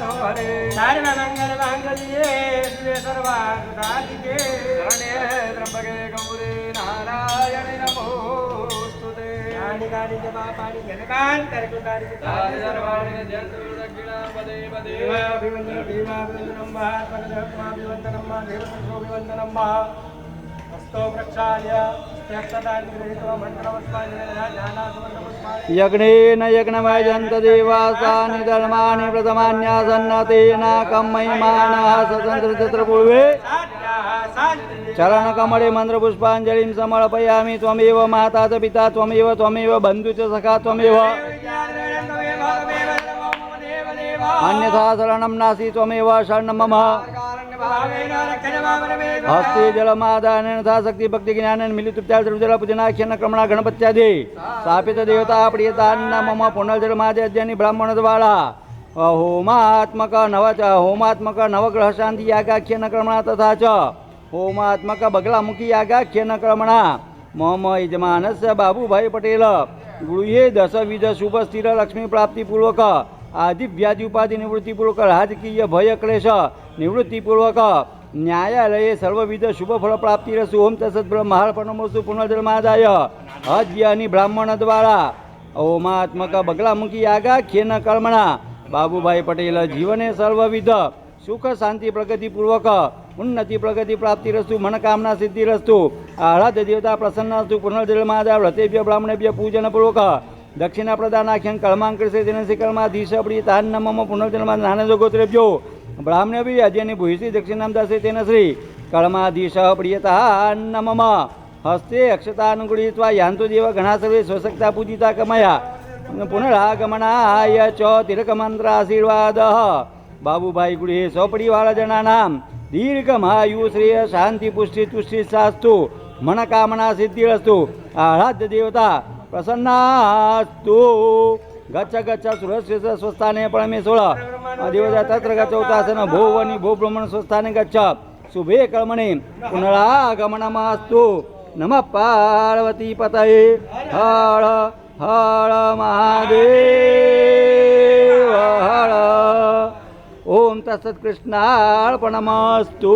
मनोहरे सर्वमङ्गलमाङ्गल्ये शिवे सर्वार्थसाधिके शरण्ये त्र्यम्बके गौरी नारायणि नमोस्तुते कानि च पापानि जगतान्तरकुटानि च सर्वाणि जन्तु दक्षिणापदे पदे देवाभिवन्दनं महात्मकधर्माभिवन्दनं मा देवपुरुषोभिवन्दनं मा हस्तो प्रक्षाल्य यज्ञेन यज्ञमयजन्त देवासानि धर्माणि प्रथमान्यासन्नतेन कम्मयमानः सतन्त्रचत्रपूर्वे चरणकमले मन्त्रपुष्पाञ्जलिं समर्पयामि। त्वमेव माता च पिता त्वमेव बन्धु च सखा त्वमेव अन्यथा शरणं नास्ति त्वमेव शरणं मम। हस्ते जलमादान तथा शक्ति भक्ति ज्ञान मिलितुप्त्या सर्वजल पूजनाख्यन क्रमणा गणपत्यादि स्थापित देवता प्रियतान्न मम पुनर्जन्माद्यनि ब्राह्मण द्वारा होमात्मक नवग्रह शांति यागाख्यन क्रमणा तथा च होमात्मक बगलामुखी यागाख्यन क्रमणा मम यजमानस्य बाबूभाई पटेल गृहे दशविध शुभ स्थिर लक्ष्मी प्राप्ति पूर्वक आदि व्याधि उपाधि निवृत्ति पूर्वक राजकीय भय क्लेश निवृत्ति पूर्वक न्यायालये सर्वविध शुभ फल प्राप्ति रसु ओम तत्सत् ब्रह्मार्पणमस्तु पुनर्जन्मादाय अद्यानि ब्राह्मण द्वारा ओमात्मक बगलामुखी यागाख्येन कर्मणा बाबूभाई पटेल जीवने सर्वविध सुख शांति प्रगति पूर्वक उन्नति प्रगति प्राप्ति रस्तु मनोकामना सिद्धि रस्तु आराध्य देवता प्रसन्नस्तु पुनर्जन्मादाय व्रतेभ्य ब्राह्मणेभ्य पूजन पूर्वक दक्षिणा प्रदानाख्यं कर्मांकृष्य दिनस्य कर्माधीश प्रियतान्न मम पुनर्जन्मा नानजगोत्रेभ्यो ब्राह्मणेभ्य अद्यानि भूयसी दक्षिणां दासे तेन श्री कर्माधीश प्रियतान्न मम। हस्ते अक्षतानुगृहीत्वा यान्तु देव गणा सर्वे स्वशक्ता पूजिता कमया पुनरागमनाय च तिलकमन्त्राशीर्वादः बाबूभाई गृहे स्वपरिवारजनानां दीर्घमायु श्रेय शांति पुष्टि तुष्टि शास्तु मनोकामना सिद्धिरस्तु आराध्य देवता प्रसन्नास्तु। गच्छ गच्छ सुरस्य स्वस्थाने परमेश्वर देवता तत्र गच्छौतासन भोवनि भो ब्रह्मण स्वस्थाने गच्छ शुभे कर्मणे पुनरागमनमस्तु। नमः पार्वती पतये हर हर महादेव हर। ओम तत्सत् कृष्णार्पणमस्तु।